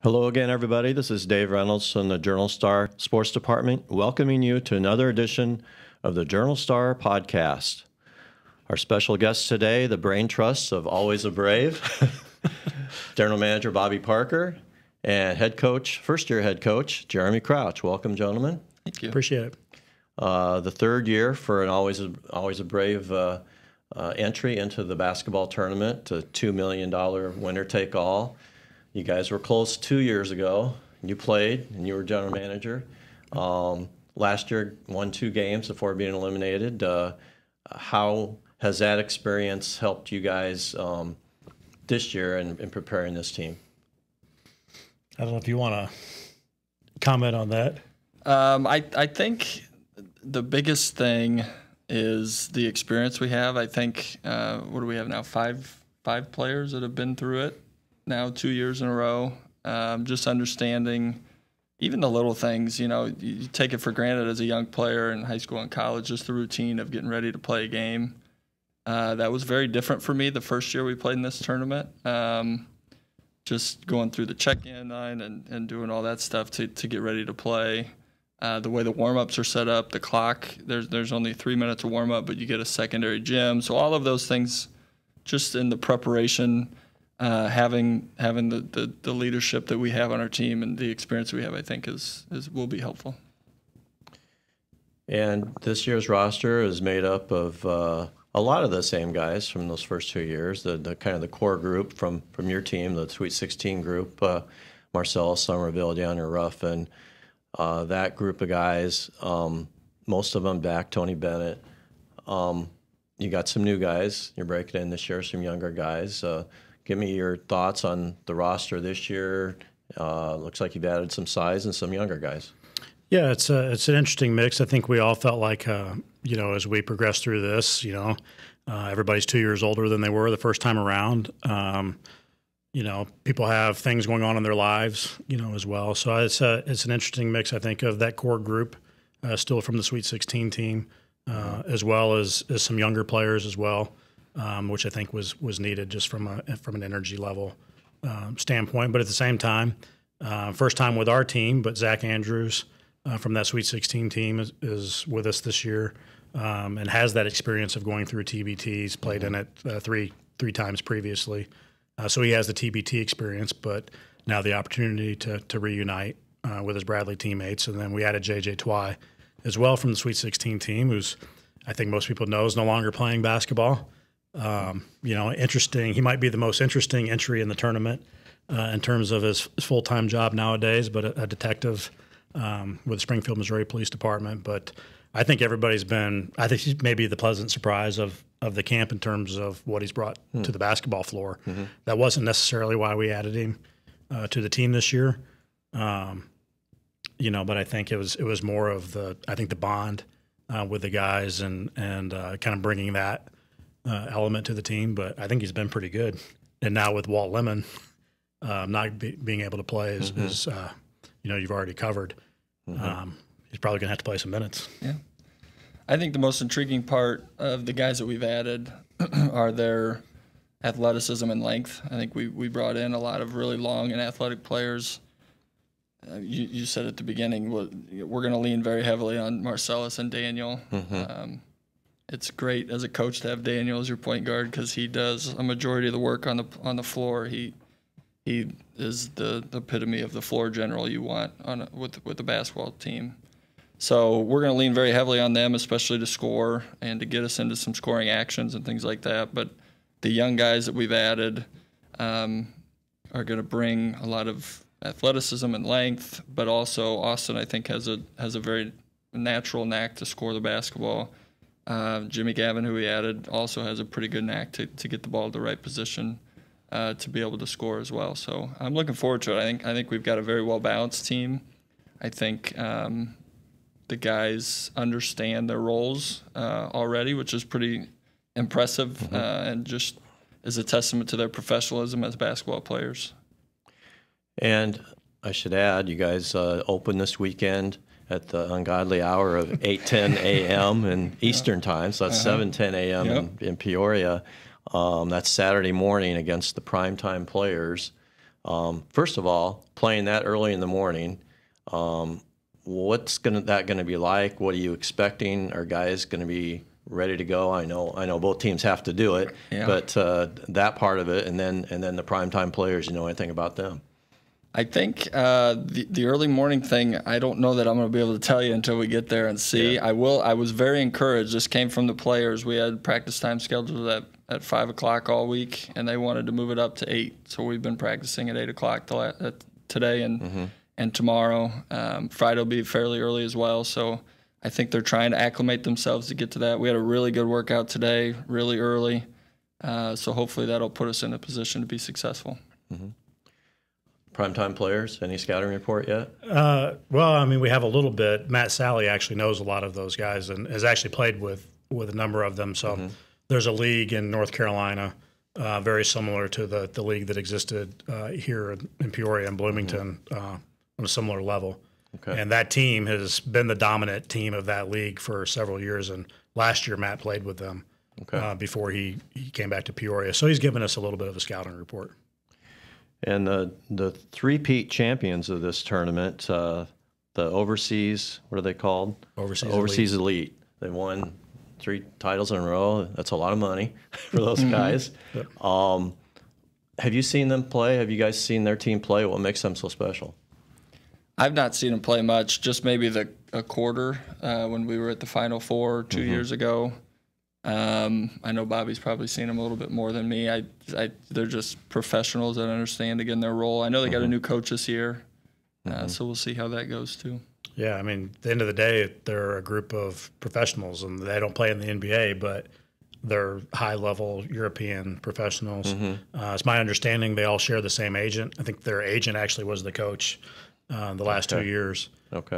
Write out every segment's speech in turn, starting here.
Hello again, everybody. This is Dave Reynolds from the Journal Star Sports Department, welcoming you to another edition of the Journal Star podcast. Our special guest today, the brain trust of Always a Brave, General Manager Bobby Parker, and head coach, first-year head coach, Jeremy Crouch. Welcome, gentlemen. Thank you. Appreciate it. The third year for an Always a Brave entry into the basketball tournament, a $2 million winner-take-all. You guys were close 2 years ago. You played, and you were general manager. Last year, won 2 games before being eliminated. How has that experience helped you guys this year in preparing this team? I don't know if you want to comment on that. I think the biggest thing is the experience we have. I think, what do we have now, five players that have been through it now 2 years in a row. Just understanding even the little things, you take it for granted as a young player in high school and college, just the routine of getting ready to play a game. That was very different for me the first year we played in this tournament. Just going through the check-in line and doing all that stuff to get ready to play. The way the warm-ups are set up, the clock, there's only 3 minutes of warm-up, but you get a secondary gym. So all of those things just in the preparation, having the leadership that we have on our team and the experience we have, I think will be helpful. And this year's roster is made up of a lot of the same guys from those first 2 years. The kind of the core group from your team, the Sweet 16 group, Marcellus, Somerville, DeAndre Ruff, and that group of guys. Most of them back. Tony Bennett. You got some new guys. You're breaking in this year, some younger guys. Give me your thoughts on the roster this year. Looks like you've added some size and some younger guys. Yeah, it's an interesting mix. I think we all felt like, as we progressed through this, everybody's 2 years older than they were the first time around. People have things going on in their lives, as well. So it's an interesting mix, I think, of that core group, still from the Sweet 16 team, as well as some younger players as well. Which I think was needed just from an energy level standpoint. But at the same time, first time with our team, but Zach Andrews from that Sweet 16 team is with us this year and has that experience of going through TBTs, played in it three times previously. So he has the TBT experience, but now the opportunity to reunite with his Bradley teammates. And then we added J.J. Twy as well from the Sweet 16 team, who's, I think most people know, is no longer playing basketball. Interesting. He might be the most interesting entry in the tournament in terms of his full-time job nowadays, but a detective with the Springfield, Missouri Police Department. But I think I think he's maybe the pleasant surprise of the camp in terms of what he's brought to the basketball floor. Mm-hmm. That wasn't necessarily why we added him to the team this year. But I think it was more of the bond with the guys and kind of bringing that element to the team, but I think he's been pretty good. And now with Walt Lemon not being able to play is you've already covered. Mm-hmm. He's probably going to have to play some minutes. Yeah. I think the most intriguing part of the guys that we've added are their athleticism and length. I think we brought in a lot of really long and athletic players. You said at the beginning, we're going to lean very heavily on Marcellus and Daniel. Mm-hmm. It's great as a coach to have Daniel as your point guard because he does a majority of the work on the floor. He is the epitome of the floor general you want with the basketball team. So we're going to lean very heavily on them, especially to score and to get us into some scoring actions and things like that. But the young guys that we've added are going to bring a lot of athleticism and length, but also Austin, I think, has a very natural knack to score the basketball. Jimmy Gavin, who we added, also has a pretty good knack to get the ball at the right position to be able to score as well. So I'm looking forward to it. I think we've got a very well-balanced team. I think the guys understand their roles already, which is pretty impressive, mm-hmm. And just is a testament to their professionalism as basketball players. And I should add, you guys open this weekend at the ungodly hour of 8:10 a.m. in Eastern Time, so that's 7:10 a.m. in Peoria. That's Saturday morning against the Primetime Players. First of all, playing that early in the morning, what's that going to be like? What are you expecting? Are guys going to be ready to go? I know both teams have to do it, Yeah. but that part of it, and then the primetime players. You know anything about them? I think the early morning thing, I don't know that I'm going to be able to tell you until we get there and see. Yeah. I was very encouraged. This came from the players. We had practice time scheduled at 5 o'clock all week, and they wanted to move it up to 8. So we've been practicing at 8 o'clock today and tomorrow. Friday will be fairly early as well. So I think they're trying to acclimate themselves to get to that. We had a really good workout today, really early. So hopefully that'll put us in a position to be successful. Mm-hmm. Primetime players, any scouting report yet? Well, I mean, we have a little bit. Matt Sally actually knows a lot of those guys and has actually played with a number of them. So there's a league in North Carolina very similar to the league that existed here in Peoria and Bloomington on a similar level. Okay. And that team has been the dominant team of that league for several years. And last year, Matt played with them before he came back to Peoria. So he's given us a little bit of a scouting report. And the three-peat champions of this tournament, the overseas, what are they called? Overseas Elite. They won 3 titles in a row. That's a lot of money for those guys. Yep. Have you seen them play? Have you guys seen their team play? What makes them so special? I've not seen them play much, just maybe a quarter when we were at the Final Four 2 years ago. I know Bobby's probably seen them a little bit more than me. They're just professionals that understand, again, their role. I know they got a new coach this year, so we'll see how that goes too. Yeah, I mean, at the end of the day, they're a group of professionals, and they don't play in the NBA, but they're high-level European professionals. It's my understanding they all share the same agent. I think their agent actually was the coach the last 2 years. Okay.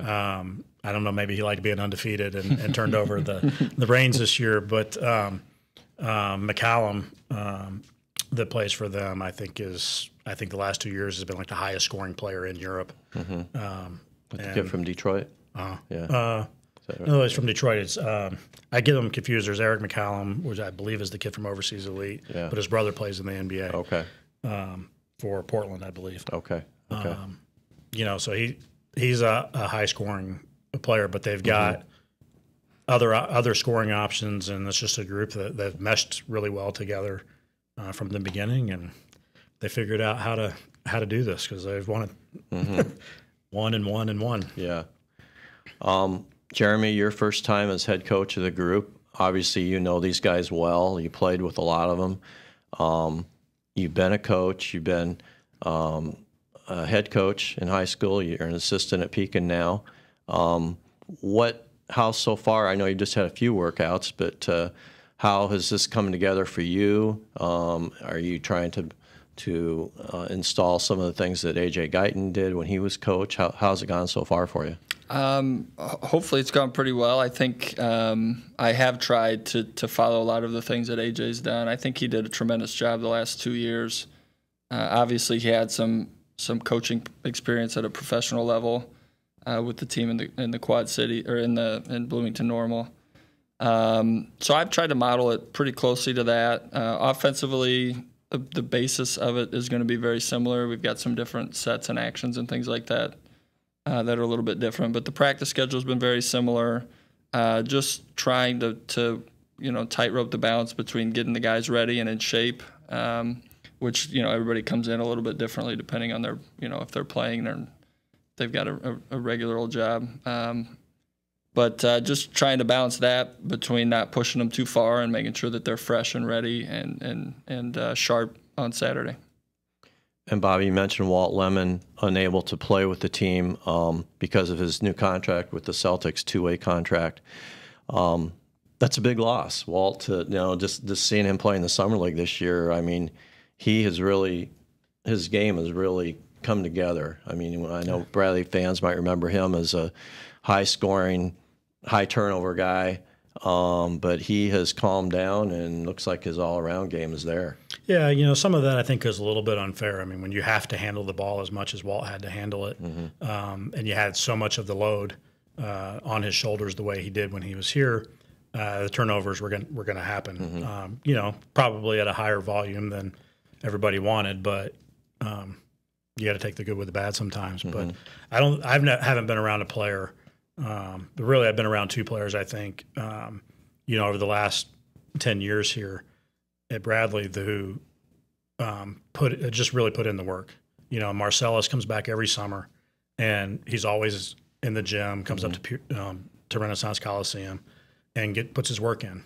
I don't know, maybe he liked being undefeated and turned over the reins this year. But McCallum, that plays for them, I think the last 2 years has been like the highest scoring player in Europe. The kid from Detroit? Yeah. No, it's from Detroit. It's I get them confused. There's Eric McCallum, which I believe is the kid from Overseas Elite, but his brother plays in the NBA. Okay. For Portland, I believe. Okay. So he's a high scoring player, but they've got other scoring options, and it's just a group that meshed really well together from the beginning, and they figured out how to do this because they've won it one and one and one. Yeah. Jeremy, your first time as head coach of the group. Obviously, you know these guys well. You played with a lot of them. You've been a coach. You've been a head coach in high school. You're an assistant at Pekin now. How so far? I know you just had a few workouts, but how has this come together for you? Are you trying to install some of the things that A.J. Guyton did when he was coach? How's it gone so far for you? Hopefully it's gone pretty well. I think I have tried to follow a lot of the things that A.J.'s done. I think he did a tremendous job the last 2 years. Obviously, he had some coaching experience at a professional level with the team in the Quad City or in Bloomington Normal. So I've tried to model it pretty closely to that. Offensively, the basis of it is going to be very similar. We've got some different sets and actions and things like that that are a little bit different. But the practice schedule has been very similar. Just trying to tightrope the balance between getting the guys ready and in shape, which everybody comes in a little bit differently depending on their if they're playing or they've got a regular old job. But just trying to balance that between not pushing them too far and making sure that they're fresh and ready and sharp on Saturday. And Bobby, you mentioned Walt Lemon unable to play with the team because of his new contract with the Celtics, 2-way contract. That's a big loss, Walt. Just seeing him play in the summer league this year. I mean, his game has really come together. I mean, I know Bradley fans might remember him as a high-scoring, high-turnover guy, but he has calmed down and looks like his all-around game is there. Yeah, some of that I think is a little bit unfair. I mean, when you have to handle the ball as much as Walt had to handle it, and you had so much of the load on his shoulders the way he did when he was here, the turnovers were going to happen. Probably at a higher volume than everybody wanted, but you got to take the good with the bad sometimes. But haven't been around a player. But really, I've been around two players. I think over the last 10 years here at Bradley, who just really put in the work. Marcellus comes back every summer, and he's always in the gym. Comes up to Renaissance Coliseum, and puts his work in.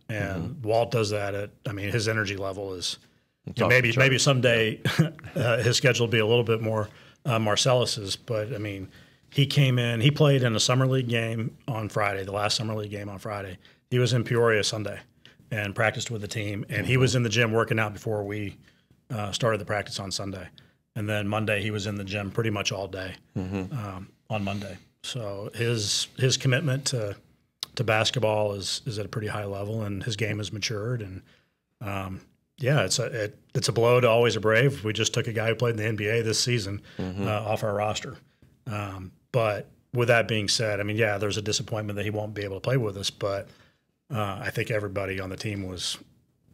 And Walt does that his energy level is maybe someday his schedule will be a little bit more Marcellus's, but he came in, he played in a summer league game on Friday, the last summer league game on Friday. He was in Peoria Sunday and practiced with the team, and he was in the gym working out before we started the practice on Sunday. And then Monday he was in the gym pretty much all day on Monday. So his commitment to basketball is at a pretty high level, and his game has matured. And it's a blow to Always a Brave. We just took a guy who played in the NBA this season off our roster. But with that being said, there's a disappointment that he won't be able to play with us. But I think everybody on the team was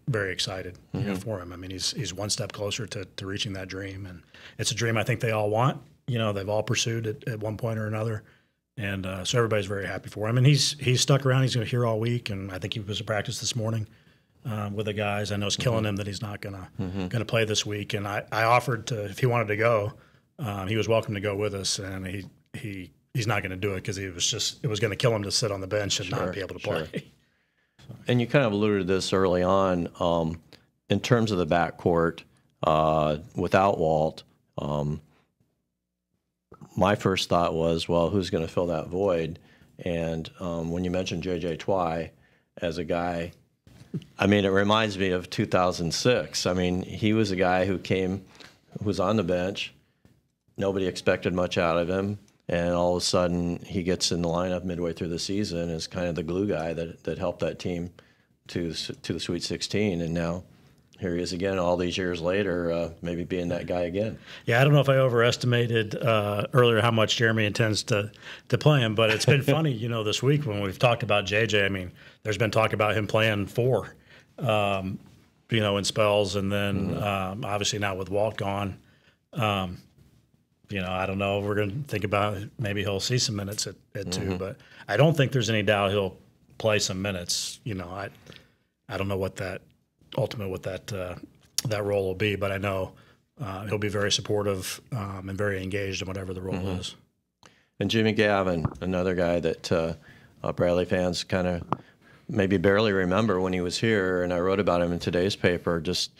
very excited for him. He's one step closer to reaching that dream, and it's a dream I think they all want. They've all pursued it at one point or another. And so everybody's very happy for him. And he's stuck around. He's going to be here all week. And I think he was at practice this morning with the guys. I know it's killing him that he's not going to play this week. And I offered if he wanted to go, he was welcome to go with us. And he's not going to do it because it was going to kill him to sit on the bench and not be able to play. Sure. And you kind of alluded to this early on in terms of the backcourt without Walt. My first thought was, well, who's going to fill that void? And when you mentioned J.J. Twy as a guy, it reminds me of 2006. He was a guy who was on the bench. Nobody expected much out of him. And all of a sudden, he gets in the lineup midway through the season as kind of the glue guy that helped that team to the Sweet 16. And now here he is again all these years later, maybe being that guy again. Yeah, I don't know if I overestimated earlier how much Jeremy intends to play him, but it's been funny, this week when we've talked about JJ. There's been talk about him playing 4, in spells, and then obviously now with Walt gone, I don't know. We're going to think about maybe he'll see some minutes at 2, but I don't think there's any doubt he'll play some minutes. I don't know what that role will be, but I know he'll be very supportive and very engaged in whatever the role is. And Jimmy Gavin, another guy that Bradley fans kind of maybe barely remember when he was here, and I wrote about him in today's paper, just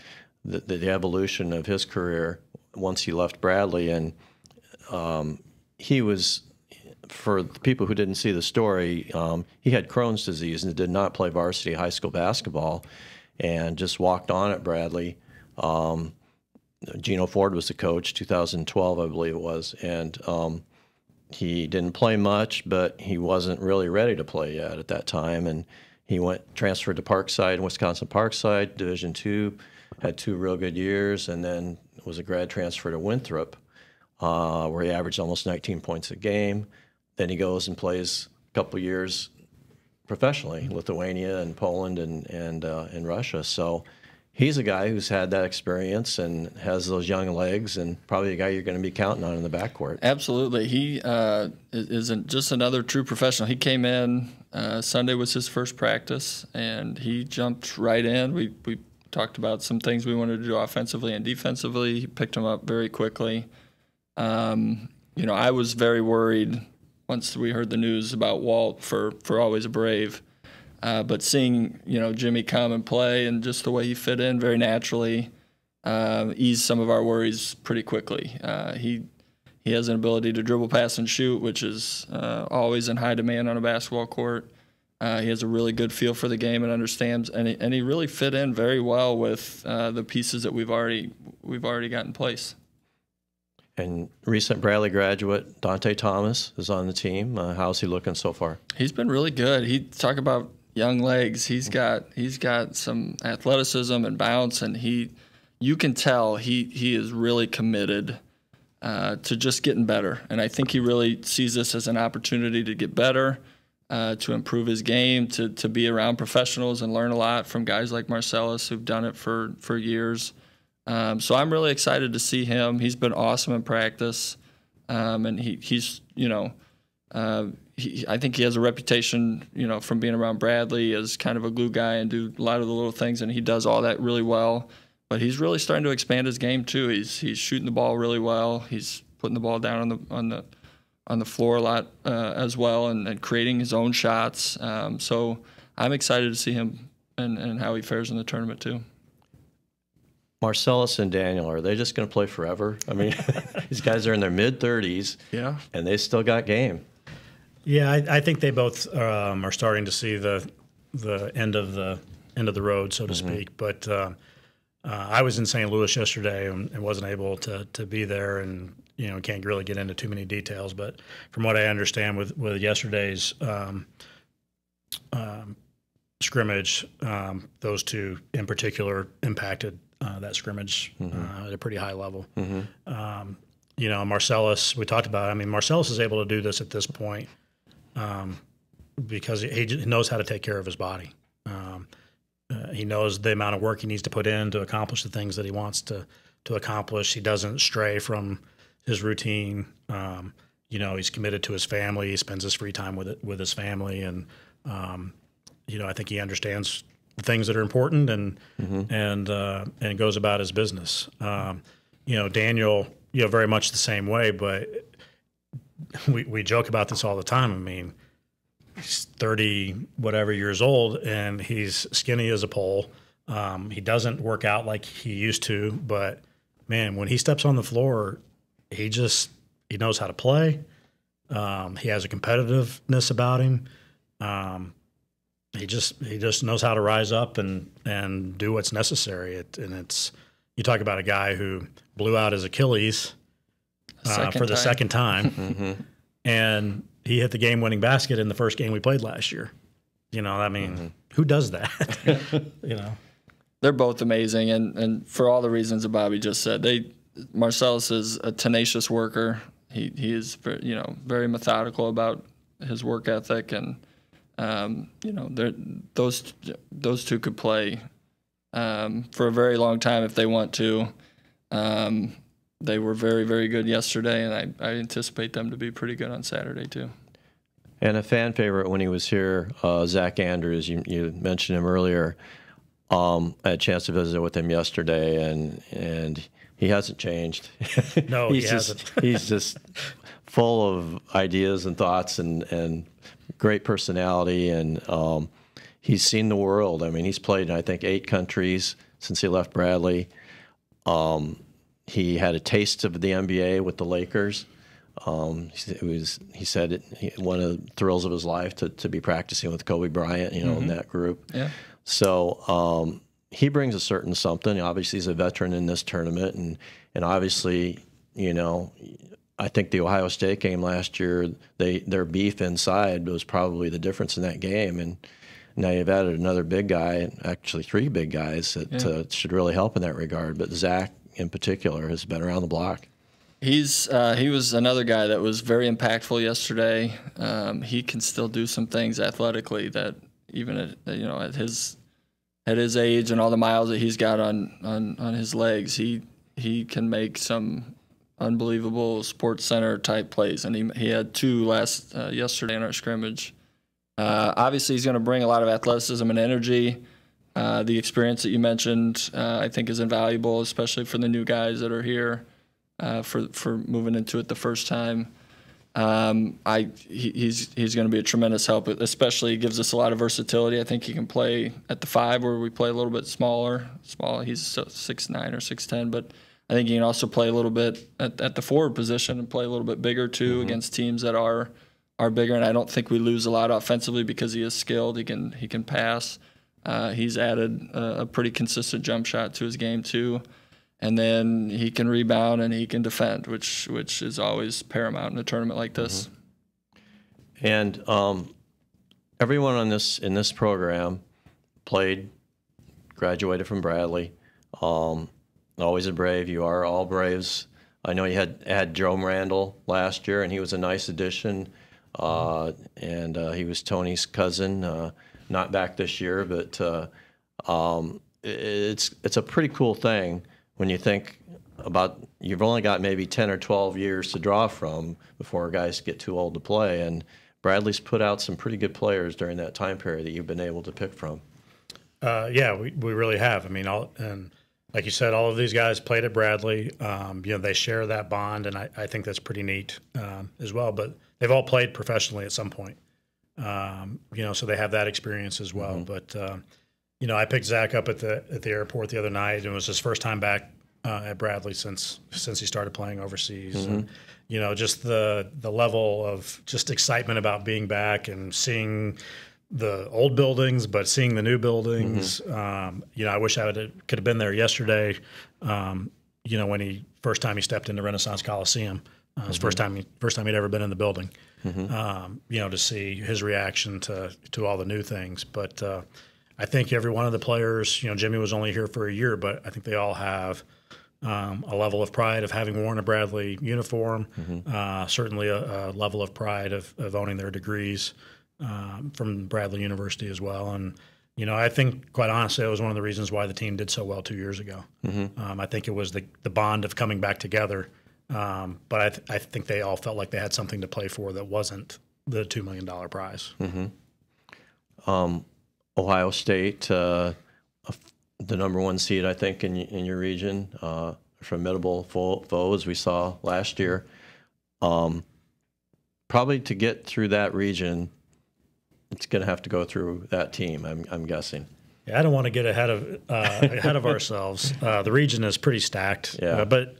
the evolution of his career once he left Bradley. And he was, for the people who didn't see the story, he had Crohn's disease and did not play varsity high school basketball and just walked on at Bradley. Gino Ford was the coach, 2012, I believe it was, and he didn't play much, but he wasn't really ready to play yet at that time, and he transferred to Parkside, Wisconsin Parkside, Division II, had 2 real good years, and then was a grad transfer to Winthrop, where he averaged almost 19 points a game. Then he goes and plays a couple years professionally, Lithuania and Poland and Russia. So he's a guy who's had that experience and has those young legs, and probably a guy you're going to be counting on in the backcourt. Absolutely. He isn't just another true professional. He came in, Sunday was his first practice, and he jumped right in. We talked about some things we wanted to do offensively and defensively. He picked them up very quickly. I was very worried once we heard the news about Walt for Always a Brave. But seeing, Jimmy come and play and just the way he fit in very naturally eased some of our worries pretty quickly. He has an ability to dribble, pass, and shoot, which is always in high demand on a basketball court. He has a really good feel for the game and understands, and he really fit in very well with the pieces that we've already got in place. And recent Bradley graduate Dante Thomas is on the team. How's he looking so far? He's been really good. He talk about young legs. He's got some athleticism and bounce, and you can tell he is really committed to just getting better. And I think he really sees this as an opportunity to get better, to improve his game, to be around professionals and learn a lot from guys like Marcellus who've done it for years. So I'm really excited to see him. He's been awesome in practice, and he's I think he has a reputation, from being around Bradley as kind of a glue guy and do a lot of the little things, and he does all that really well. But he's really starting to expand his game too. He's shooting the ball really well. He's putting the ball down on the floor a lot as well, and creating his own shots. So I'm excited to see him and how he fares in the tournament too. Marcellus and Daniel, are they just going to play forever? I mean, these guys are in their mid-30s, and they still got game. Yeah, I think they both are starting to see the end of the road, so to speak. But I was in St. Louis yesterday and wasn't able to be there, and can't really get into too many details. But from what I understand, with yesterday's scrimmage, those two in particular impacted that scrimmage at a pretty high level. Marcellus, we talked about. I mean, Marcellus is able to do this at this point because he knows how to take care of his body. He knows the amount of work he needs to put in to accomplish the things that he wants to accomplish. He doesn't stray from his routine. He's committed to his family. He spends his free time with his family, and I think he understands the things that are important and goes about his business. Daniel, very much the same way, but we joke about this all the time. I mean, he's 30-whatever years old, and he's skinny as a pole. He doesn't work out like he used to, but, man, when he steps on the floor, he knows how to play. He has a competitiveness about him. He just knows how to rise up and do what's necessary. You talk about a guy who blew out his Achilles for the second time, and he hit the game-winning basket in the first game we played last year. Who does that? They're both amazing, and for all the reasons that Bobby just said, Marcellus is a tenacious worker. He is very methodical about his work ethic, and those two could play for a very long time if they want to. They were very, very good yesterday, and I anticipate them to be pretty good on Saturday too. And a fan favorite when he was here, Zach Andrews, you mentioned him earlier. I had a chance to visit with him yesterday, and he hasn't changed. No, he hasn't. He's just full of ideas and thoughts and great personality, and he's seen the world. I mean, he's played in, I think, 8 countries since he left Bradley. He had a taste of the NBA with the Lakers. He said one of the thrills of his life to be practicing with Kobe Bryant, in that group. Yeah. So he brings a certain something. Obviously, he's a veteran in this tournament, and obviously, I think the Ohio State game last year, their beef inside was probably the difference in that game. And now you've added another big guy, actually 3 big guys that should really help in that regard. But Zach, in particular, has been around the block. He was another guy that was very impactful yesterday. He can still do some things athletically that even at his age and all the miles that he's got on his legs, he can make some unbelievable Sports Center type plays, and he had 2 yesterday in our scrimmage. Obviously, he's going to bring a lot of athleticism and energy. The experience that you mentioned, I think, is invaluable, especially for the new guys that are here for moving into it the first time. He's going to be a tremendous help. Especially, he gives us a lot of versatility. I think he can play at the 5 where we play a little bit smaller. He's 6'9" or 6'10", but I think he can also play a little bit at the forward position and play a little bit bigger too against teams that are bigger. And I don't think we lose a lot offensively because he is skilled. He can pass. He's added a pretty consistent jump shot to his game too, and then he can rebound and he can defend, which is always paramount in a tournament like this. And everyone in this program graduated from Bradley. Always a Brave. You are all Braves. I know you had Joe Randall last year, and he was a nice addition. And he was Tony's cousin. Not back this year, but it's a pretty cool thing when you think about, you've only got maybe 10 or 12 years to draw from before guys get too old to play, and Bradley's put out some pretty good players during that time period that you've been able to pick from. Yeah, we really have. I mean, and like you said, all of these guys played at Bradley. They share that bond, and I think that's pretty neat as well. But they've all played professionally at some point, so they have that experience as well. But I picked Zach up at the airport the other night, and it was his first time back at Bradley since he started playing overseas. And, just the level of just excitement about being back and seeing the old buildings, but seeing the new buildings. I wish I could have been there yesterday. When first time he stepped into Renaissance Coliseum, his first time he'd ever been in the building. To see his reaction to all the new things. But I think every one of the players, Jimmy was only here for a year, but I think they all have a level of pride of having worn a Bradley uniform. Certainly a level of pride of owning their degrees from Bradley University as well. And, I think, quite honestly, that was one of the reasons why the team did so well 2 years ago. I think it was the bond of coming back together. But I think they all felt like they had something to play for that wasn't the $2 million prize. Ohio State, the #1 seed, I think, in your region, formidable foe, as we saw last year. Probably to get through that region, it's going to have to go through that team, I'm guessing. Yeah, I don't want to get ahead of ourselves. The region is pretty stacked, but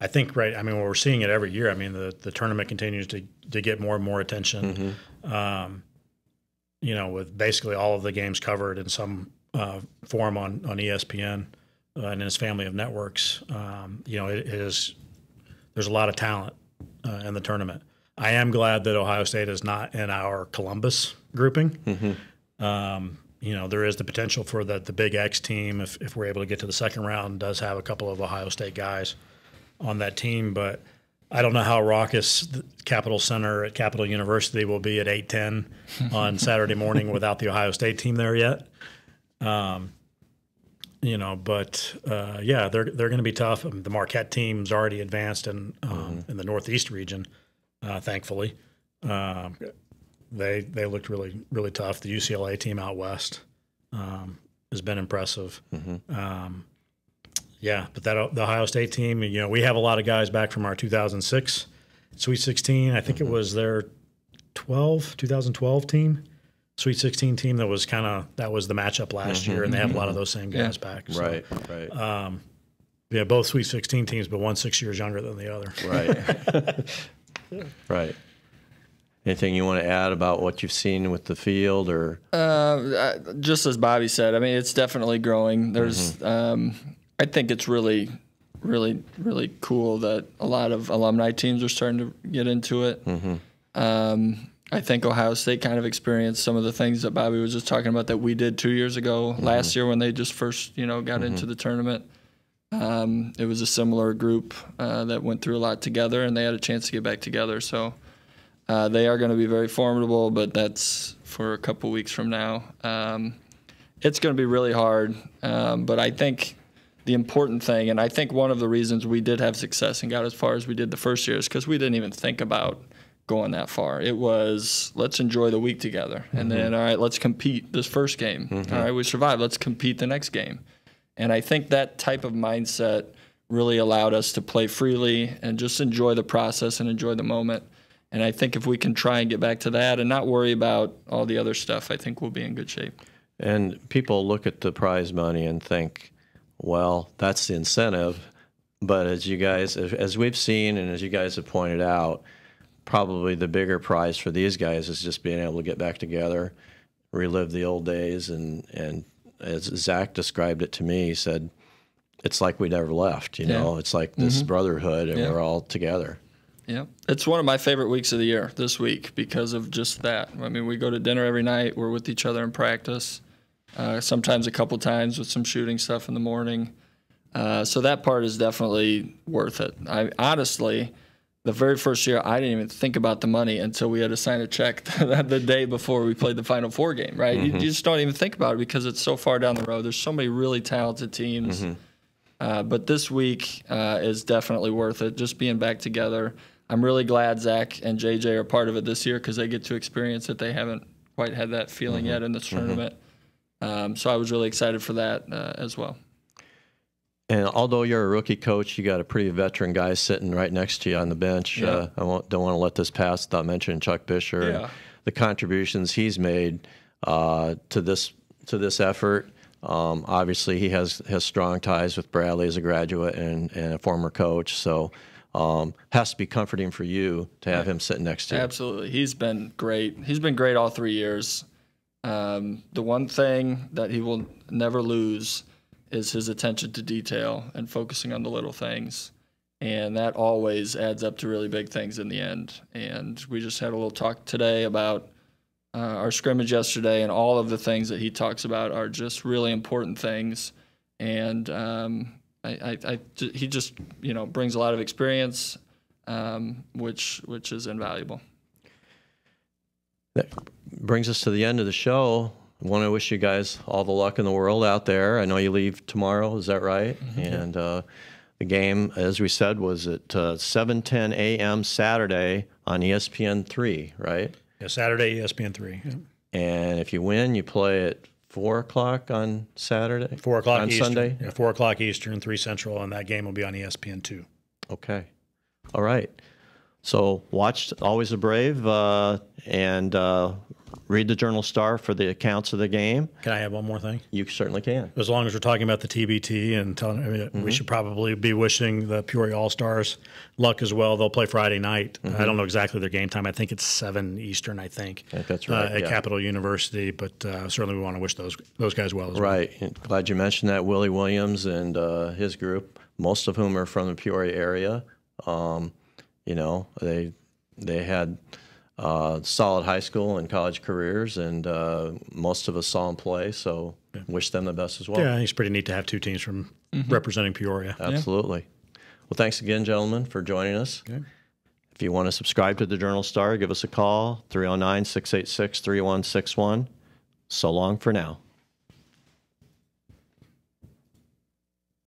I think we're seeing it every year. I mean, the tournament continues to get more and more attention. With basically all of the games covered in some form on ESPN and his family of networks. There's a lot of talent in the tournament. I am glad that Ohio State is not in our Columbus grouping. There is the potential for the Big X team, if we're able to get to the second round, does have a couple of Ohio State guys on that team. But I don't know how raucous the Capitol Center at Capitol University will be at 8:10 on Saturday morning without the Ohio State team there yet. They're going to be tough. The Marquette team's already advanced in the Northeast region, thankfully. They looked really, really tough. The UCLA team out west has been impressive. But the Ohio State team, we have a lot of guys back from our 2006 Sweet 16. I think it was their 2012 team, Sweet 16 team that was the matchup last year, and they have a lot of those same guys back. So, Right. Both Sweet 16 teams, but one 6 years younger than the other. Right. Right. Anything you want to add about what you've seen with the field, or? Just as Bobby said, it's definitely growing. There's, I think it's really, really, really cool that a lot of alumni teams are starting to get into it. I think Ohio State kind of experienced some of the things that Bobby was just talking about that we did 2 years ago, last year when they just first, got into the tournament. It was a similar group that went through a lot together, and they had a chance to get back together. So they are going to be very formidable, but that's for a couple weeks from now. It's going to be really hard, but I think the important thing, and I think one of the reasons we did have success and got as far as we did the first year, is because we didn't even think about going that far. It was, let's enjoy the week together. And then, all right, let's compete this first game. All right, we survived. Let's compete the next game. And I think that type of mindset really allowed us to play freely and just enjoy the process and enjoy the moment. And I think if we can try and get back to that and not worry about all the other stuff, I think we'll be in good shape. And people look at the prize money and think, well, that's the incentive. But as we've seen and as you guys have pointed out, probably the bigger prize for these guys is just being able to get back together, relive the old days. And as Zach described it to me, he said, it's like we never left, It's like this brotherhood, and we're all together. Yeah, it's one of my favorite weeks of the year, this week, because of just that. I mean, we go to dinner every night. We're with each other in practice, sometimes a couple times with some shooting stuff in the morning. So that part is definitely worth it. Honestly, the very first year, I didn't even think about the money until we had to sign a check the day before we played the Final Four game, right? You just don't even think about it because it's so far down the road. There's so many really talented teams. But this week is definitely worth it, just being back together. I'm really glad Zach and JJ are part of it this year because they get to experience it. They haven't quite had that feeling yet in this tournament. So I was really excited for that as well. And although you're a rookie coach, you got a pretty veteran guy sitting right next to you on the bench. Yeah. I don't want to let this pass without mentioning Chuck Bisher and the contributions he's made to this effort. Obviously, he has strong ties with Bradley as a graduate and a former coach. So has to be comforting for you to have him sitting next to you. Absolutely. He's been great. He's been great all 3 years. The one thing that he will never lose is his attention to detail and focusing on the little things. And that always adds up to really big things in the end. And we just had a little talk today about our scrimmage yesterday, and all of the things that he talks about are just really important things. And he just brings a lot of experience, which is invaluable. That brings us to the end of the show. I want to wish you guys all the luck in the world out there. I know you leave tomorrow, is that right? And the game, as we said, was at 7:10 a.m. Saturday on ESPN3, right? Yeah, Saturday, ESPN3. Yeah. And if you win, you play at 4 o'clock on Saturday? 4 o'clock on Eastern. Sunday? Yeah, 4 o'clock Eastern, 3 Central, and that game will be on ESPN2. Okay. All right. So watch Always a Brave and read the Journal-Star for the accounts of the game. Can I have one more thing? You certainly can. As long as we're talking about the TBT and telling, we should probably be wishing the Peoria All-Stars luck as well. They'll play Friday night. I don't know exactly their game time. I think it's 7 Eastern, I think that's right. At Capital University, but certainly we want to wish those guys well as well. Right. Glad you mentioned that. Willie Williams and his group, most of whom are from the Peoria area. They had solid high school and college careers, and most of us saw them play, so wish them the best as well. Yeah, it's pretty neat to have 2 teams from representing Peoria. Absolutely. Well, thanks again, gentlemen, for joining us. Okay. If you want to subscribe to the Journal-Star, give us a call, 309-686-3161. So long for now.